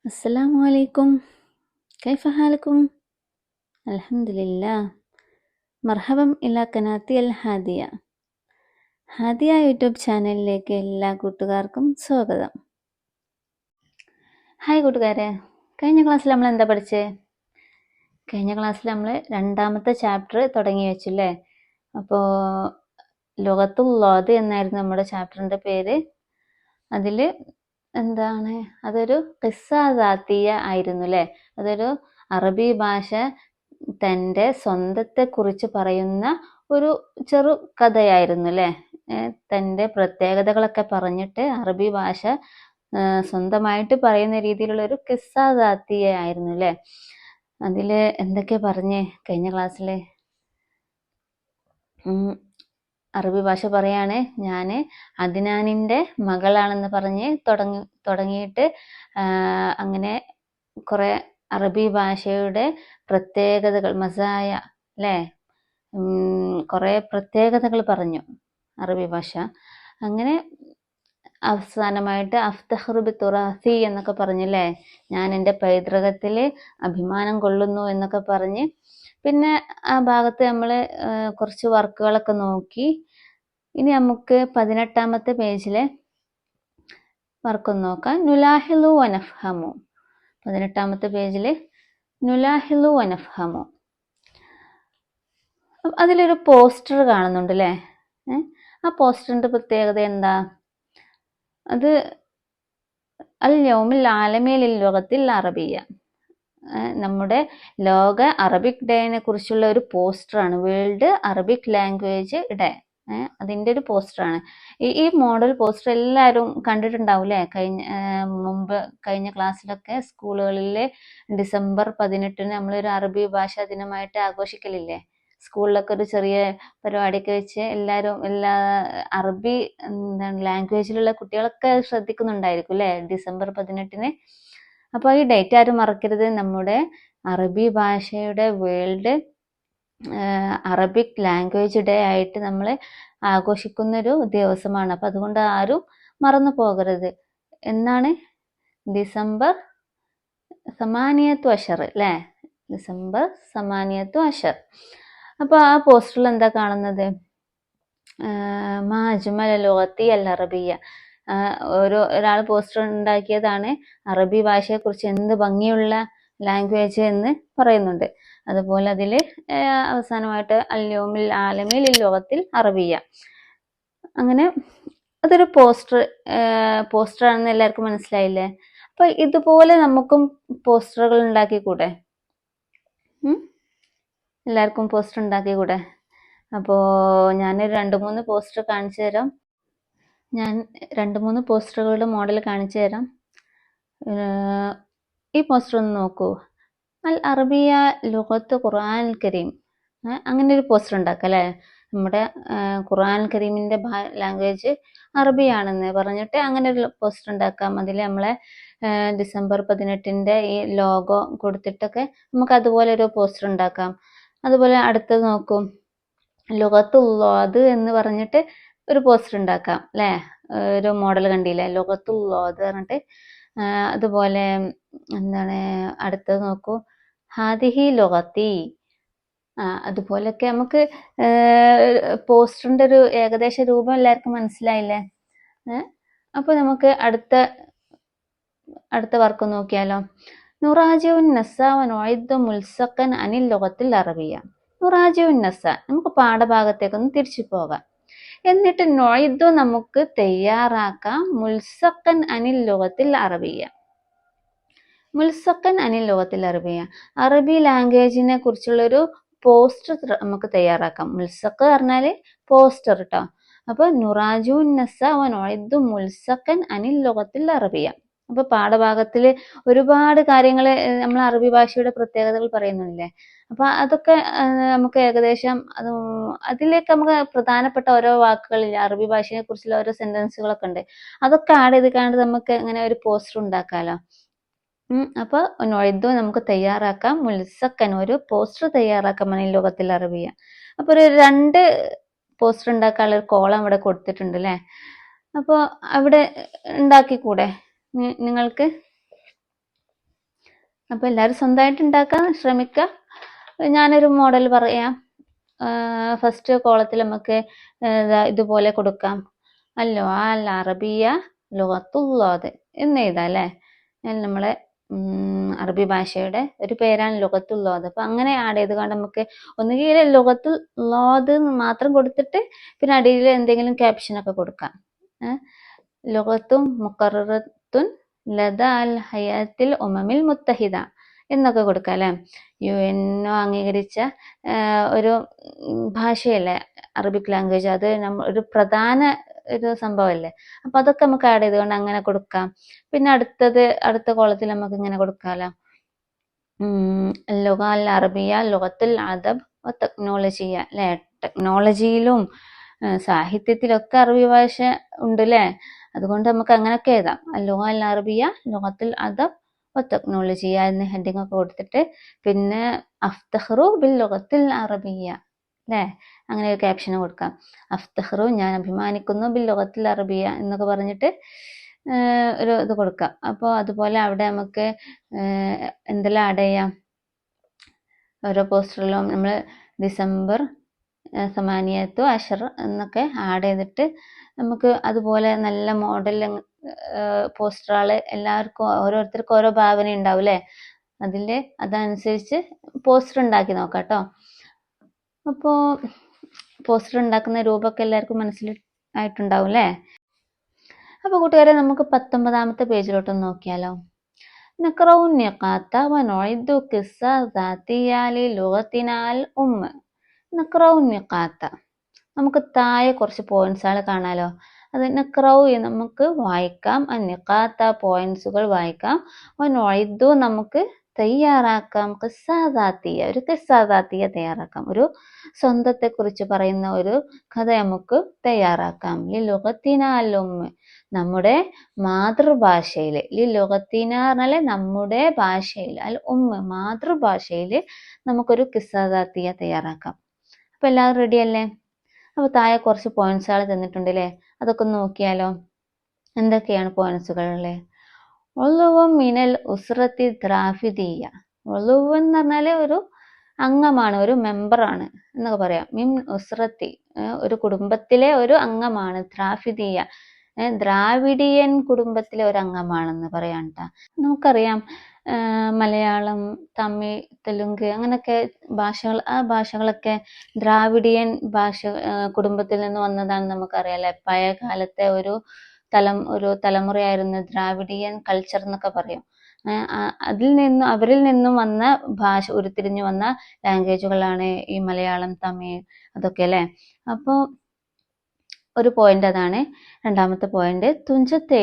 السلام عليكم. كيف حالكم؟ الحمد لله. مرحبا إلى قناتي الഹാദിയ. Hadiya YouTube ചാനലിലേക്ക് എല്ലാ കൂട്ടുകാർക്കും സ്വാഗതം. ഹായ് കൂട്ടുകാരെ, കഴിഞ്ഞ ക്ലാസ്സിൽ നമ്മൾ എന്താ പഠിച്ചേ? കഴിഞ്ഞ ക്ലാസ്സിൽ നമ്മൾ രണ്ടാമത്തെ ചാപ്റ്റർ തുടങ്ങി വെച്ചില്ലേ? അപ്പോൾ ലുഗത്തുല്ലാദ് എന്നായിരുന്നു നമ്മുടെ ചാപ്റ്ററിൻ്റെ പേര്. അതിൽ എന്താണ്, അതൊരു ഖിസ്സാദാത്തിയ ആയിരുന്നു അല്ലേ? അതൊരു അറബി ഭാഷ തൻ്റെ സ്വന്തത്തെക്കുറിച്ച് പറയുന്ന ഒരു ചെറു കഥയായിരുന്നു അല്ലേ? തൻ്റെ പ്രത്യേകതകളൊക്കെ പറഞ്ഞിട്ട് അറബി ഭാഷ സ്വന്തമായിട്ട് പറയുന്ന രീതിയിലുള്ള ഒരു ഖിസ്സാദാത്തിയ ആയിരുന്നു അല്ലേ? അതിൽ എന്തൊക്കെ പറഞ്ഞേ കഴിഞ്ഞ ക്ലാസ്സിൽ? അറബി ഭാഷ പറയാണ്, ഞാൻ അദ്നാനിൻ്റെ മകളാണെന്ന് പറഞ്ഞ് തുടങ്ങിയിട്ട് അങ്ങനെ കുറേ അറബി ഭാഷയുടെ പ്രത്യേകതകൾ, മസായ അല്ലേ, കുറേ പ്രത്യേകതകൾ പറഞ്ഞു അറബി ഭാഷ. അങ്ങനെ അവസാനമായിട്ട് അഫ്തഖ്റു ബിതുറാസി എന്നൊക്കെ പറഞ്ഞില്ലേ, ഞാൻ എൻ്റെ പൈതൃകത്തിൽ അഭിമാനം കൊള്ളുന്നു എന്നൊക്കെ പറഞ്ഞ്. പിന്നെ ആ ഭാഗത്ത് നമ്മൾ കുറച്ച് വർക്കുകളൊക്കെ നോക്കി. ഇനി നമുക്ക് 18-ാമത്തെ പേജിലെ വർക്കൊന്ന് നോക്കാം. നുലാഹിലു വനഫ്ഹമു. 18-ാമത്തെ പേജിൽ നുലാഹിലു വനഫ്ഹമു. അതിലൊരു പോസ്റ്റർ കാണുന്നുണ്ട് അല്ലേ? ആ പോസ്റ്ററിൻ്റെ പ്രത്യേകത എന്താ? അത് അൽ യൗമുൽ ആലമി ലിൽ ലുഗത്തിൽ അറബിയ, നമ്മുടെ ലോക അറബിക് ഡേനെ കുറിച്ചുള്ള ഒരു പോസ്റ്ററാണ്. വേൾഡ് അറബിക് ലാംഗ്വേജ് ഡേ, അതിൻ്റെ ഒരു പോസ്റ്ററാണ്. ഈ മോഡൽ പോസ്റ്റർ എല്ലാവരും കണ്ടിട്ടുണ്ടാവില്ലേ? കഴിഞ്ഞ ക്ലാസ്സിലൊക്കെ സ്കൂളുകളിൽ ഡിസംബർ 18 നമ്മളൊരു അറബി ഭാഷാ ദിനമായിട്ട് ആഘോഷിക്കലില്ലേ? സ്കൂളിലൊക്കെ ഒരു ചെറിയ പരിപാടിയൊക്കെ വെച്ച് എല്ലാ അറബി ലാംഗ്വേജിലുള്ള കുട്ടികളൊക്കെ ശ്രദ്ധിക്കുന്നുണ്ടായിരിക്കും അല്ലേ ഡിസംബർ 18. അപ്പോൾ ഈ ഡേറ്റ് ആരും മറക്കരുത്. നമ്മുടെ അറബി ഭാഷയുടെ വേൾഡ് അറബിക് ലാംഗ്വേജ് ഡേ ആയിട്ട് നമ്മൾ ആഘോഷിക്കുന്നൊരു ദിവസമാണ്. അപ്പം അതുകൊണ്ട് ആരും മറന്നു പോകരുത്. എന്നാണ്? ഡിസംബർ 8 അല്ലേ? ഡിസംബർ 8. അപ്പോൾ ആ പോസ്റ്ററിൽ എന്താ കാണുന്നത്? മാ അജ്മല ലുഗത്തി അൽ അറബിയ. ഒരാൾ പോസ്റ്റർ ഉണ്ടാക്കിയതാണ്. അറബി ഭാഷയെക്കുറിച്ച് എന്ത് ഭംഗിയുള്ള ലാംഗ്വേജ് എന്ന് പറയുന്നുണ്ട്. അതുപോലെ അതിൽ അവസാനമായിട്ട് അൽ യൗമുൽ ആലമി ലിൽ ലുഗത്തിൽ അറബിയ. അങ്ങനെ അതൊരു പോസ്റ്ററാണെന്ന് എല്ലാവർക്കും മനസ്സിലായില്ലേ? അപ്പോൾ ഇതുപോലെ നമുക്കും പോസ്റ്ററുകൾ ഉണ്ടാക്കിക്കൂടെ? എല്ലാവർക്കും പോസ്റ്റർ ഉണ്ടാക്കിക്കൂടെ? അപ്പോൾ ഞാൻ 2-3 പോസ്റ്റർ കാണിച്ചു തരാം. ഞാൻ 2-3 പോസ്റ്ററുകളുടെ മോഡൽ കാണിച്ചു തരാം. ഈ പോസ്റ്റർ ഒന്ന് നോക്കൂ. അൽ അറബിയ ലുഗത്ത് ഖുർആൻ കരീം. അങ്ങനെ ഒരു പോസ്റ്റർ ഉണ്ടാക്കാം അല്ലേ? നമ്മുടെ ഖുർആൻ കരീമിൻ്റെ ലാംഗ്വേജ് അറബിയാണെന്ന് പറഞ്ഞിട്ട് അങ്ങനെ ഒരു പോസ്റ്റർ ഉണ്ടാക്കാം. അതിൽ നമ്മളെ ഡിസംബർ 18 ഈ ലോഗോ കൊടുത്തിട്ടൊക്കെ നമുക്ക് അതുപോലെ ഒരു പോസ്റ്റർ ഉണ്ടാക്കാം. അതുപോലെ അടുത്തത് നോക്കൂ, ലുഗത്തുല്ലാദ് എന്ന് പറഞ്ഞിട്ട് ഒരു പോസ്റ്റർ ഉണ്ടാക്കാം അല്ലേ? ഒരു മോഡൽ കണ്ടില്ലേ, ലുഗത്തുല്ലാദ് പറഞ്ഞിട്ട്. അതുപോലെ എന്താണ് അടുത്തത് നോക്കൂ, ഹാദിഹി ലുഗത്തി. അതുപോലൊക്കെ നമുക്ക് പോസ്റ്ററിൻ്റെ ഒരു ഏകദേശ രൂപം എല്ലാവർക്കും മനസ്സിലായില്ലേ? അപ്പോൾ നമുക്ക് അടുത്ത വർക്ക് നോക്കിയാലോ. നുറാജിഉൻ നസ വനുഇദ്ദു മുൽസഖൻ അനിൽ ലുഗത്തിൽ അറബിയ. നുറാജിഉൻ നസ, നമുക്ക് പാഠഭാഗത്തേക്കൊന്ന് തിരിച്ചു പോകാം. എന്നിട്ട് നുഇദ്ദു നമുക്ക് തയ്യാറാക്കാം മുൽസഖൻ അനിൽ ലുഗത്തിൽ അറബിയ. മുൽസഖൻ അനിൽ ലുഗത്തിൽ അറബിയ, അറബി ലാംഗ്വേജിനെ കുറിച്ചുള്ളൊരു പോസ്റ്റർ നമുക്ക് തയ്യാറാക്കാം. മുൽസഖ് പറഞ്ഞാൽ പോസ്റ്റർ കേട്ടോ. അപ്പോൾ നുറാജിഉൻ നസ വനുഇദ്ദു മുൽസഖൻ അനിൽ ലുഗത്തിൽ അറബിയ. അപ്പോൾ പാഠഭാഗത്തിൽ ഒരുപാട് കാര്യങ്ങൾ നമ്മൾ അറബി ഭാഷയുടെ പ്രത്യേകതകൾ പറയുന്നില്ലേ? അപ്പോൾ അതൊക്കെ നമുക്ക് ഏകദേശം അതിലേക്ക് നമുക്ക് പ്രധാനപ്പെട്ട ഓരോ വാക്കുകളില്ല, അറബി ഭാഷയെ കുറിച്ചുള്ള ഓരോ സെന്റൻസുകളൊക്കെ ഉണ്ട്. അതൊക്കെ ആഡ് ചെയ്ത് നമുക്ക് ഇങ്ങനെ ഒരു പോസ്റ്റർ ഉണ്ടാക്കാമല്ലോ. അപ്പോൾ നൊയ്തു നമുക്ക് തയ്യാറാക്കാം, മുൽസക്കൻ ഒരു പോസ്റ്റർ തയ്യാറാക്കാം അനിൽ ലുഗത്തിൽ അറബിയ. അപ്പോൾ ഒരു 2 പോസ്റ്റർ ഉണ്ടാക്കാനുള്ള ഒരു കോളം ഇവിടെ കൊടുത്തിട്ടുണ്ട് അല്ലേ? അപ്പോൾ അവിടെ ഉണ്ടാക്കിക്കൂടെ നിങ്ങൾക്ക്? അപ്പോൾ എല്ലാവരും സ്വന്തമായിട്ട് ഉണ്ടാക്കാൻ ശ്രമിക്കുക. ഞാനൊരു മോഡൽ പറയാം. ഫസ്റ്റ് കോളത്തിൽ നമുക്ക് ഇതുപോലെ കൊടുക്കാം. അൽ അറബിയ ലുഗത്തുല്ലാദ് എന്ന് എഴുതാം അല്ലേ. നമ്മളെ അറബി ഭാഷയുടെ ഒരു പേരാണ് ലുഗത്തുല്ലാദ്. അപ്പം അങ്ങനെ ആഡ് ചെയ്ത് കൊണ്ട് നമുക്ക് ഒന്നുകിൽ ലുഗത്തുല്ലാദ് മാത്രം കൊടുത്തിട്ട് പിന്നെ അടിയിൽ എന്തെങ്കിലും ക്യാപ്ഷനൊക്കെ കൊടുക്കാം. ലുഗത്തും മുഖറത്തുൻ ലദ അൽ ഹയാത്തിൽ ഉമമിൽ മുത്തഹിദ എന്നൊക്കെ കൊടുക്കാം അല്ലേ. UN അംഗീകരിച്ച ഒരു ഭാഷയല്ലേ അറബിക് ലാംഗ്വേജ്. അത് ഒരു പ്രധാന ഒരു സംഭവമല്ലേ. അപ്പൊ അതൊക്കെ നമുക്ക് ആഡ് ചെയ്തുകൊണ്ട് അങ്ങനെ കൊടുക്കാം. പിന്നെ അടുത്ത കോളത്തിൽ നമുക്ക് ഇങ്ങനെ കൊടുക്കാമല്ലോ. ലുഗ അൽ അറബിയ ലുഗത്തുൽ അദബ് ടെക്നോളജിയ അല്ലെ. ടെക്നോളജിയിലും സാഹിത്യത്തിലൊക്കെ അറബി ഭാഷ ഉണ്ട് അല്ലേ. അതുകൊണ്ട് നമുക്ക് അങ്ങനെയൊക്കെ എഴുതാം. ലുഗ അൽ അറബിയ ലുഗത്തുൽ അദബ് ടെക്നോളജിയ എന്ന ഹെഡിങ് ഒക്കെ കൊടുത്തിട്ട് പിന്നെ അഫ്തഖ്റു ബിൽ ലുഗത്തുൽ അറബിയ അല്ലേ. അങ്ങനെ ഒരു ക്യാപ്ഷൻ കൊടുക്കാം. അഫ്തഖ്റു ഞാൻ അഭിമാനിക്കുന്നു ബിൽ ലുഗത്തുൽ അറബിയ എന്നൊക്കെ പറഞ്ഞിട്ട് ഒരു ഇത് കൊടുക്കാം. അപ്പോൾ അതുപോലെ അവിടെ നമുക്ക് എന്തെല്ലാം ആഡ് ചെയ്യാം. ഓരോ പോസ്റ്ററിലും നമ്മൾ ഡിസംബർ 18 എന്നൊക്കെ ആഡ് ചെയ്തിട്ട് നമുക്ക് അതുപോലെ നല്ല മോഡൽ പോസ്റ്ററുകൾ എല്ലാവർക്കും ഓരോരുത്തർക്കും ഓരോ ഭാവന ഉണ്ടാവും അല്ലേ. അതനുസരിച്ച് പോസ്റ്റർ ഉണ്ടാക്കി നോക്കാം കേട്ടോ. അപ്പോൾ പോസ്റ്റർ ഉണ്ടാക്കുന്ന രൂപമൊക്കെ എല്ലാവർക്കും മനസ്സിലായിട്ടുണ്ടാവും അല്ലേ. അപ്പോൾ കൂട്ടുകാരെ നമുക്ക് 19ാമത്തെ പേജിലോട്ടൊന്ന് നോക്കിയാലോ. നഖറഉ നിഖാത്ത വനുഇദു ഖിസ്സ ദാതിയ ലിലുഗതിന അൽ ഉമ്മ. നഖറഉ നിഖാത്ത നമുക്ക് താഴെ കുറച്ച് പോയിന്റ്സുകൾ കാണാലോ. അത് നഖറഉ നമുക്ക് വായിക്കാം, നിഖാത്ത പോയിന്റ്സുകൾ വായിക്കാം, വനുഇദു നമുക്ക് തയ്യാറാക്കാം, ഖിസ്സ ദാതിയ ഒരു ഖിസ്സ ദാതിയ തയ്യാറാക്കാം. ഒരു സ്വന്തത്തെ കുറിച്ച് പറയുന്ന ഒരു കഥ നമുക്ക് തയ്യാറാക്കാം. ലിലുഗതിന അൽ ഉമ്മ നമ്മുടെ മാതൃഭാഷയിൽ. ലിലുഗതിന പറഞ്ഞാൽ നമ്മുടെ ഭാഷയിൽ, അൽ ഉമ്മ മാതൃഭാഷയിൽ നമുക്കൊരു ഖിസ്സ ദാതിയ തയ്യാറാക്കാം. അപ്പൊ എല്ലാവരും റെഡി അല്ലേ. അപ്പൊ താഴെ കുറച്ച് പോയിന്റ്സുകൾ തന്നിട്ടുണ്ട് അല്ലേ. അതൊക്കെ ഒന്ന് നോക്കിയാലോ. എന്തൊക്കെയാണ് പോയിന്റ്സുകളിലെ. ഒളുവ മിനൽ ഉസ്രത്തി ദ്രാഫിദിയ. ഒളുവ എന്ന് പറഞ്ഞാല് ഒരു അംഗമാണ്, ഒരു മെമ്പറാണ് എന്നൊക്കെ പറയാം. മിൻ ഉസ്രത്തി ഒരു കുടുംബത്തിലെ ഒരു അംഗമാണ്. ദ്രാഫിദിയ ദ്രാവിഡിയൻ കുടുംബത്തിലെ ഒരു അംഗമാണെന്ന് പറയാം കേട്ടോ. നമുക്കറിയാം മലയാളം, തമിഴ്, തെലുങ്ക് അങ്ങനെയൊക്കെ ഭാഷകൾ, ആ ഭാഷകളൊക്കെ ദ്രാവിഡിയൻ കുടുംബത്തിൽ നിന്ന് വന്നതാണെന്ന് നമുക്കറിയാം അല്ലെ. പഴയ കാലത്തെ ഒരു തലമുറയായിരുന്നു ദ്രാവിഡിയൻ കൾച്ചർ എന്നൊക്കെ പറയും. അവരിൽ നിന്നും വന്ന ഭാഷ, ഉരുത്തിരിഞ്ഞു വന്ന ലാംഗ്വേജുകളാണ് ഈ മലയാളം, തമിഴ് അതൊക്കെ അല്ലേ. അപ്പോൾ ഒരു പോയിന്റ് അതാണ്. രണ്ടാമത്തെ പോയിന്റ് തുഞ്ചത്ത്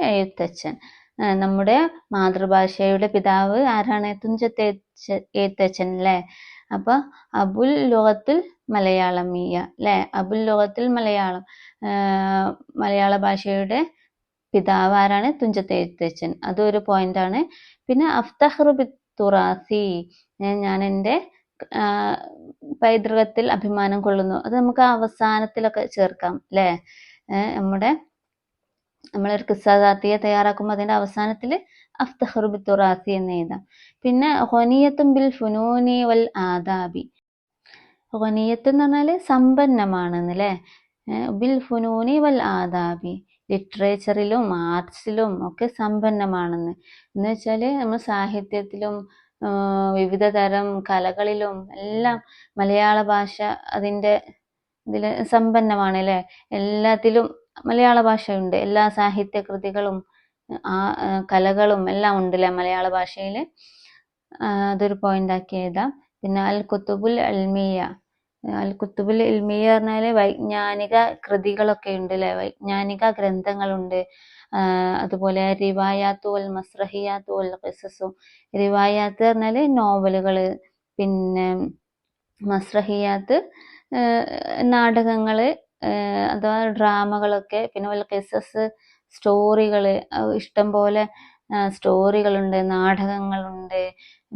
എഴുത്തച്ഛൻ. നമ്മുടെ മാതൃഭാഷയുടെ പിതാവ് ആരാണ്? തുഞ്ചത്ത് എഴുത്തച്ഛൻ അല്ലേ. അപ്പൊ അബുൽ ലുഗത്തുൽ മലയാളമിയ അല്ലെ. അബുൽ ലുഗത്തുൽ മലയാളം, മലയാള ഭാഷയുടെ പിതാവ് ആരാണ്? തുഞ്ചത്ത് എഴുത്തച്ഛൻ. അതൊരു പോയിന്റ് ആണ്. പിന്നെ അഫ്തഖ്റു ബിത്തുറാസി ഞാൻ എൻ്റെ പൈതൃകത്തിൽ അഭിമാനം കൊള്ളുന്നു. അത് നമുക്ക് അവസാനത്തിലൊക്കെ ചേർക്കാം അല്ലേ. നമ്മളൊരു ഖിസ്സ ദാതിയ തയ്യാറാക്കുമ്പോൾ അതിന്റെ അവസാനത്തിൽ അഫ്തഖ്റു ബിത്തുറാസി എന്ന് എഴുതാം. പിന്നെ ഖനിയത്തുൻ ബിൽ ഫുനൂനി വൽ ആദാബി. ഖനിയത്ത് എന്ന് പറഞ്ഞാൽ സമ്പന്നമാണെന്ന് അല്ലേ. ബിൽ ഫുനൂനി വൽ ആദാബി ലിറ്ററേച്ചറിലും ആർട്സിലും ഒക്കെ സമ്പന്നമാണെന്ന്. എന്ന് വെച്ചാൽ നമ്മൾ സാഹിത്യത്തിലും വിവിധ തരം കലകളിലും എല്ലാം മലയാള ഭാഷ ഇതിൽ സമ്പന്നമാണ് അല്ലേ. എല്ലാത്തിലും മലയാള ഭാഷയുണ്ട്. എല്ലാ സാഹിത്യ കൃതികളും കലകളും എല്ലാം ഉണ്ടല്ലേ മലയാള ഭാഷയിൽ. അതൊരു പോയിന്റ് ആക്കി എഴുതാം. പിന്നെ അൽ കുത്തുബുൽ ഇൽമിയ പറഞ്ഞാൽ വൈജ്ഞാനിക കൃതികളൊക്കെ ഉണ്ട് അല്ലേ. വൈജ്ഞാനിക ഗ്രന്ഥങ്ങളുണ്ട്. അതുപോലെ റിവായാത്തു വൽ മസ്രഹിയാത്തു വൽ ഖിസസും. റിവായാത്ത് പറഞ്ഞാൽ നോവലുകള്, പിന്നെ മസ്രഹിയാത്ത് നാടകങ്ങള് അഥവാ ഡ്രാമകളൊക്കെ. പിന്നെ വൽ ഖിസസ് സ്റ്റോറികള്, ഇഷ്ടം പോലെ സ്റ്റോറികളുണ്ട്, നാടകങ്ങളുണ്ട്,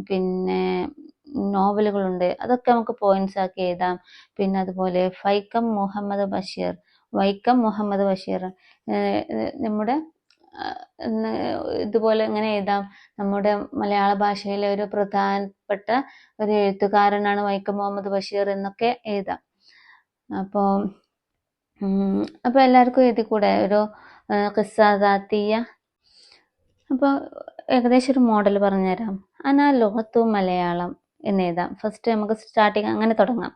പിന്നെ നോവലുകളുണ്ട്. അതൊക്കെ നമുക്ക് പോയിന്റ്സ് ആക്കി എഴുതാം. പിന്നെ അതുപോലെ വൈക്കം മുഹമ്മദ് ബഷീർ നമ്മുടെ ഇതുപോലെ ഇങ്ങനെ എഴുതാം. നമ്മുടെ മലയാള ഭാഷയിലെ ഒരു പ്രധാനപ്പെട്ട ഒരു എഴുത്തുകാരനാണ് വൈക്കം മുഹമ്മദ് ബഷീർ എന്നൊക്കെ എഴുതാം. അപ്പോൾ എല്ലാവർക്കും എഴുതി കൂടെ ഒരു ഖിസ്സ ദാത്തിയ. അപ്പോൾ ഏകദേശം ഒരു മോഡൽ പറഞ്ഞുതരാം. അനാ ലുഗത്തു മലയാളം എന്ന് എഴുതാം. ഫസ്റ്റ് നമുക്ക് സ്റ്റാർട്ടിങ് അങ്ങനെ തുടങ്ങാം.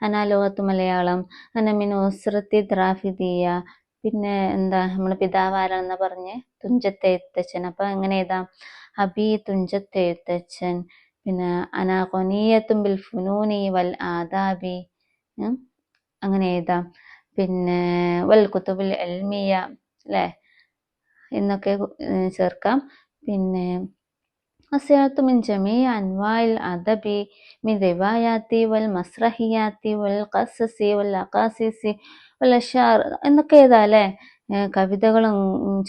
അനാ ലുഗത്തു മലയാളം, അന മിൻ ഉസ്രത്തി ദ്രാഫിദിയ. പിന്നെ എന്താ നമ്മൾ പിതാവ് ആരാണെന്ന് പറഞ്ഞ് തുഞ്ചത്ത് എഴുത്തച്ഛൻ. അപ്പോൾ എങ്ങനെ എഴുതാം? അബി തുഞ്ചത്ത് എഴുത്തച്ഛൻ. പിന്നെ അനാ ഖൊനിയത്തും ബിൽ ഫുനൂനി വൽ ആദാബി, അങ്ങനെ എഴുതാം. പിന്നെ വൽ കുത്തുബുൽ എൽമിയ, അല്ലേ, എന്നൊക്കെ ചേർക്കാം. പിന്നെ അസ്യഅത്തു മിൻ ജമീ അൻവാഇൽ അദബി മിൻ റിവായാത്തി വൽ മസ്റഹിയാത്തി വൽ ഖസസി വൽ അഖാസിസി വൽ അശ്ശാർ എന്നൊക്കെ എഴുതാം, അല്ലേ. കവിതകളും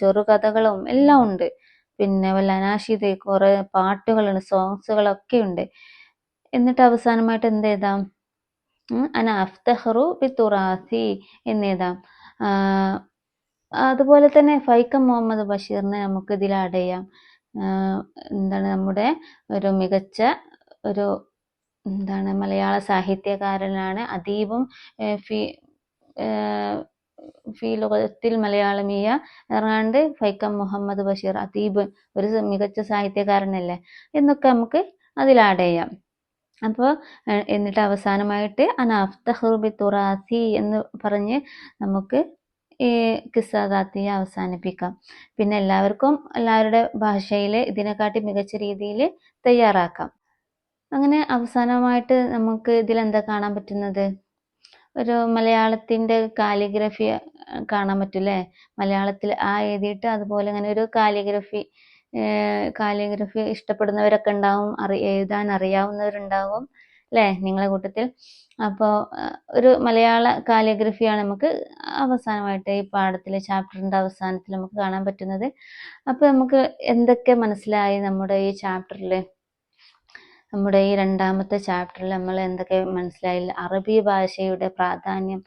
ചെറുകഥകളും എല്ലാം ഉണ്ട്. പിന്നെ വല്ല അനാശിദ്, കുറെ പാട്ടുകളുണ്ട്, സോങ്സുകളൊക്കെ ഉണ്ട്. എന്നിട്ട് അവസാനമായിട്ട് എന്ത് എഴുതാം? അന അഫ്തഖറു ബി തുറാസി എന്നെഴുതാം. അതുപോലെ തന്നെ വൈക്കം മുഹമ്മദ് ബഷീറിനെ നമുക്ക് ഇതിൽ ആഡ് ചെയ്യാം. എന്താണ്, നമ്മുടെ ഒരു മികച്ച ഒരു മലയാള സാഹിത്യകാരനാണ്. അദീബും ഫി ലുഗത്തിൽ മലയാളമിയ പറഞ്ഞാണ്ട് വൈക്കം മുഹമ്മദ് ബഷീർ അദീബ് ഒരു മികച്ച സാഹിത്യകാരനല്ലേ എന്നൊക്കെ നമുക്ക് അതിൽ ആഡ് ചെയ്യാം. അപ്പോൾ എന്നിട്ട് അവസാനമായിട്ട് അന അഫ്തഖറു ബി തുറാസി എന്ന് പറഞ്ഞ് നമുക്ക് ഈ ഖിസ്സ ദാത്തിയ അവസാനിപ്പിക്കാം. പിന്നെ എല്ലാവരുടെ ഭാഷയിൽ ഇതിനെക്കാട്ടി മികച്ച രീതിയിൽ തയ്യാറാക്കാം. അങ്ങനെ അവസാനമായിട്ട് നമുക്ക് ഇതിലെന്താ കാണാൻ പറ്റുന്നത്? ഒരു മലയാളത്തിൻ്റെ കാലിഗ്രഫി കാണാൻ പറ്റൂല്ലേ. മലയാളത്തിൽ ആ എഴുതിയിട്ട് അതുപോലെ അങ്ങനെ ഒരു കാലിഗ്രഫി ഇഷ്ടപ്പെടുന്നവരൊക്കെ ഉണ്ടാവും, എഴുതാൻ അറിയാവുന്നവരുണ്ടാവും, അല്ലേ, നിങ്ങളെ കൂട്ടത്തിൽ. അപ്പോൾ ഒരു മലയാള കാലിഗ്രഫിയാണ് നമുക്ക് അവസാനമായിട്ട് ഈ പാഠത്തിലെ ചാപ്റ്ററിൻ്റെ അവസാനത്തിൽ നമുക്ക് കാണാൻ പറ്റുന്നത്. അപ്പോൾ നമുക്ക് എന്തൊക്കെ മനസ്സിലായി നമ്മുടെ ഈ ചാപ്റ്ററിൽ? നമ്മുടെ ഈ രണ്ടാമത്തെ ചാപ്റ്ററിൽ നമ്മൾ എന്തൊക്കെ മനസ്സിലായില്ല? അറബി ഭാഷയുടെ പ്രാധാന്യം,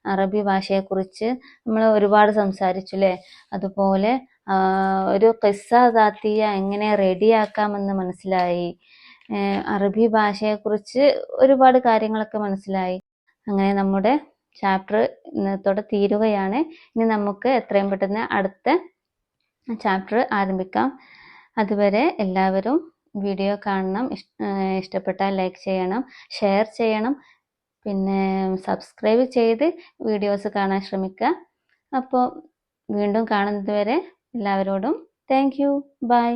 അറബി ഭാഷയെക്കുറിച്ച് നമ്മൾ ഒരുപാട് സംസാരിച്ചു, അല്ലേ. അതുപോലെ ഒരു ഖിസ്സ ദാത്തിയ എങ്ങനെ റെഡിയാക്കാമെന്ന് മനസ്സിലായി. അറബി ഭാഷയെക്കുറിച്ച് ഒരുപാട് കാര്യങ്ങളൊക്കെ മനസ്സിലായി. അങ്ങനെ നമ്മുടെ ചാപ്റ്റർ ഇന്നത്തോടെ തീരുകയാണ്. ഇനി നമുക്ക് എത്രയും പെട്ടെന്ന് അടുത്ത ചാപ്റ്റർ ആരംഭിക്കാം. അതുവരെ എല്ലാവരും വീഡിയോ കാണണം. ഇഷ്ടപ്പെട്ടാൽ ലൈക്ക് ചെയ്യണം, ഷെയർ ചെയ്യണം, പിന്നെ സബ്സ്ക്രൈബ് ചെയ്ത് വീഡിയോസ് കാണാൻ ശ്രമിക്കുക. അപ്പോൾ വീണ്ടും കാണുന്നത് വരെ എല്ലാവരോടും താങ്ക് യു, ബൈ.